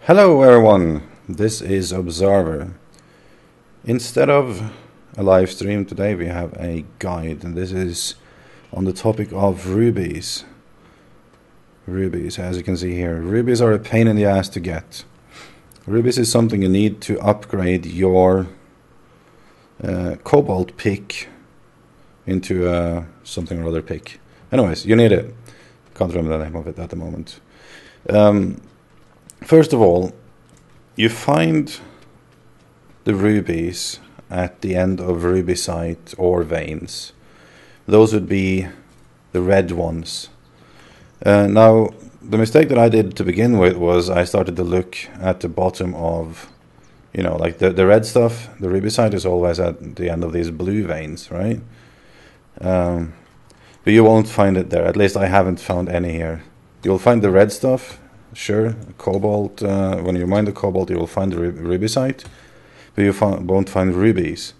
Hello everyone, this is Observer. Instead of a live stream today we have a guide, and this is on the topic of rubies. Rubies, as you can see here, rubies are a pain in the ass to get. Rubies is something you need to upgrade your cobalt pick into something or other pick. Anyways, you need it. Can't remember the name of it at the moment. First of all, you find the rubies at the end of rubicite or veins. Those would be the red ones. Now, the mistake that I did to begin with was I started to look at the bottom of, you know, like the red stuff. The rubicite is always at the end of these blue veins, right? But you won't find it there. At least I haven't found any here. You'll find the red stuff. Sure, cobalt, when you mine the cobalt you will find the rubicite, but you won't find rubies.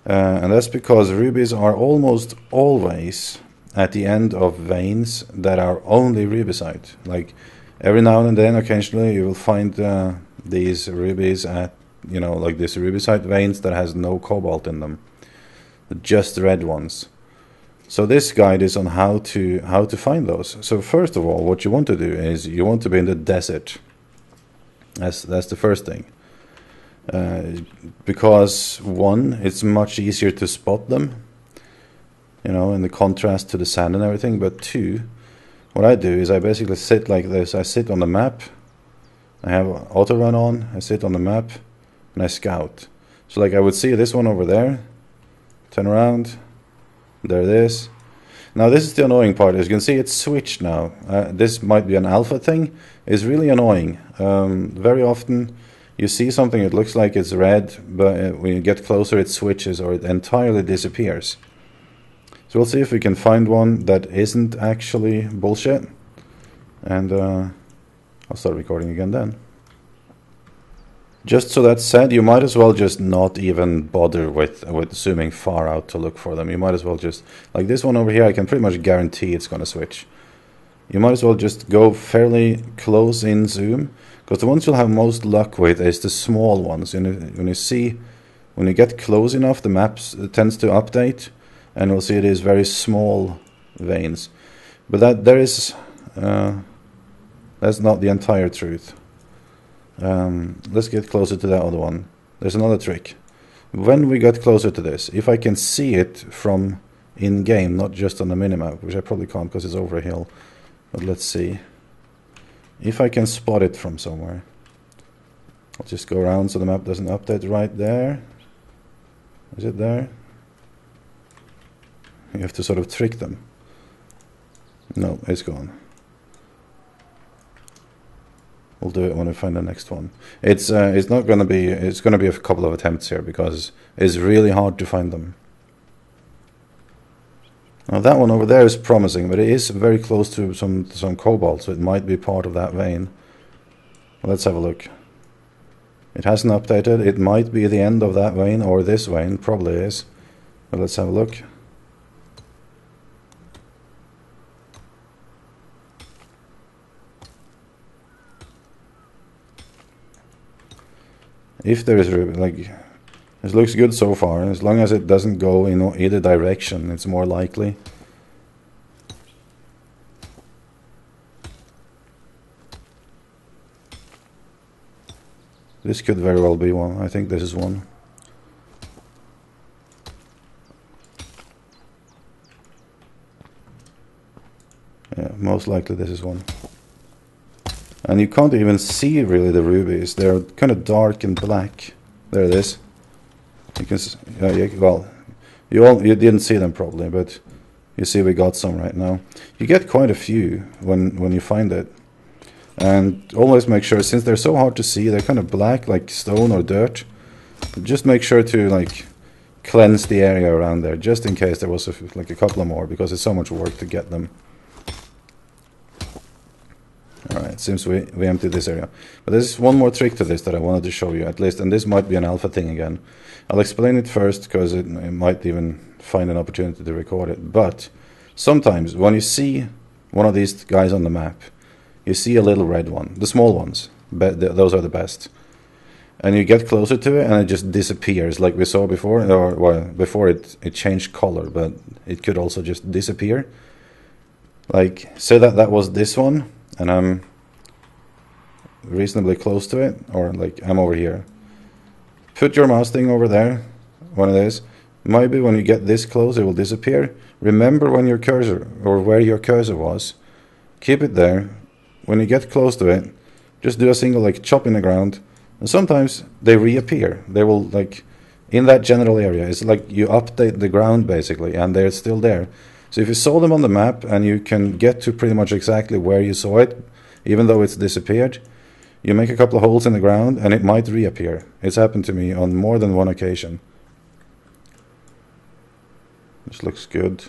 And that's because rubies are almost always at the end of veins that are only rubicite. Like every now and then, occasionally, you will find these rubies at, you know, like this rubicite veins that has no cobalt in them, just red ones. So this guide is on how to find those. So first of all, what you want to do is you want to be in the desert. That's the first thing. Because one, it's much easier to spot them, you know, in the contrast to the sand and everything. But two, what I do is I basically sit like this. I sit on the map. I have auto run on. I sit on the map and I scout. So like I would see this one over there. Turn around. There it is. Now this is the annoying part. As you can see, it's switched now. This might be an alpha thing. It's really annoying. Very often you see something, it looks like it's red, but when you get closer it switches or it entirely disappears. So we'll see if we can find one that isn't actually bullshit. And I'll start recording again then. Just so that's said, you might as well just not even bother with zooming far out to look for them. You might as well just, like this one over here, I can pretty much guarantee it's going to switch. You might as well just go fairly close in zoom, because the ones you'll have most luck with is the small ones. When you get close enough, the map tends to update, and we'll see it is very small veins. But that's not the entire truth. Let's get closer to that other one. There's another trick. When we get closer to this, if I can see it from in-game, not just on the minimap, which I probably can't because it's over a hill, but let's see. If I can spot it from somewhere, I'll just go around so the map doesn't update right there. Is it there? You have to sort of trick them. No, it's gone. We'll do it when we find the next one. It's not going to be. It's going to be a couple of attempts here because it's really hard to find them. Now that one over there is promising, but it is very close to some cobalt, so it might be part of that vein. Let's have a look. It hasn't updated. It might be the end of that vein or this vein. Probably is. But let's have a look. If there is, like, it looks good so far. As long as it doesn't go in either direction, it's more likely. This could very well be one. I think this is one. Yeah, most likely this is one. And you can't even see really the rubies. They're kind of dark and black. There it is. You can, well, you didn't see them probably, but you see we got some right now. You get quite a few when you find it. And always make sure, since they're so hard to see, they're kind of black like stone or dirt. Just make sure to like cleanse the area around there, just in case there was like a couple of more, because it's so much work to get them. Alright, seems we emptied this area. But there's one more trick to this that I wanted to show you, at least, and this might be an alpha thing again. I'll explain it first, because it might even find an opportunity to record it. But sometimes, when you see one of these guys on the map, you see a little red one, the small ones, those are the best. And you get closer to it and it just disappears, like we saw before, or well, before it changed color, but it could also just disappear. Like, say that was this one, and I'm reasonably close to it, or like I'm over here. Put your mouse thing over there, one of those. Maybe when you get this close, it will disappear. Remember when your cursor, or where your cursor was. Keep it there. When you get close to it, just do a single like chop in the ground. And sometimes they reappear. They will, like, in that general area. It's like you update the ground basically, and they're still there. So if you saw them on the map and you can get to pretty much exactly where you saw it, even though it's disappeared, you make a couple of holes in the ground and it might reappear. It's happened to me on more than one occasion. This looks good.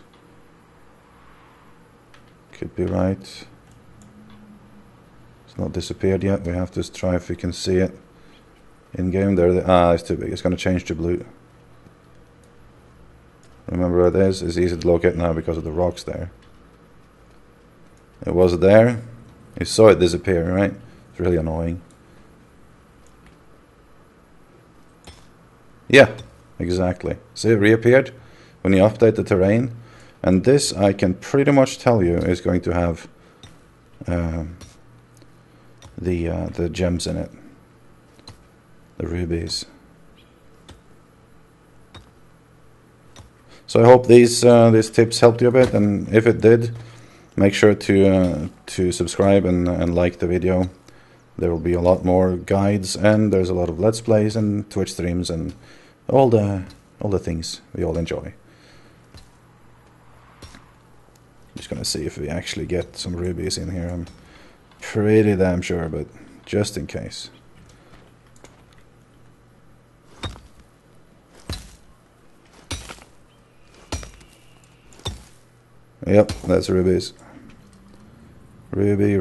Could be right. It's not disappeared yet. We have to try if we can see it in game. There, it's too big. It's going to change to blue. Remember where it is? It's easy to locate now because of the rocks there. It was there. You saw it disappear, right? It's really annoying. Yeah, exactly. See, it reappeared when you update the terrain. And this, I can pretty much tell you, is going to have the gems in it. The rubies. So I hope these tips helped you a bit, and if it did, make sure to subscribe and like the video. There will be a lot more guides, and there's a lot of Let's Plays and Twitch streams and all the things we all enjoy. Just gonna see if we actually get some rubies in here. I'm pretty damn sure, but just in case. Yep, that's rubies. Ruby.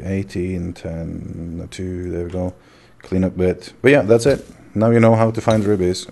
18, 10, 2, there we go. Clean up bit. But yeah, that's it. Now you know how to find rubies.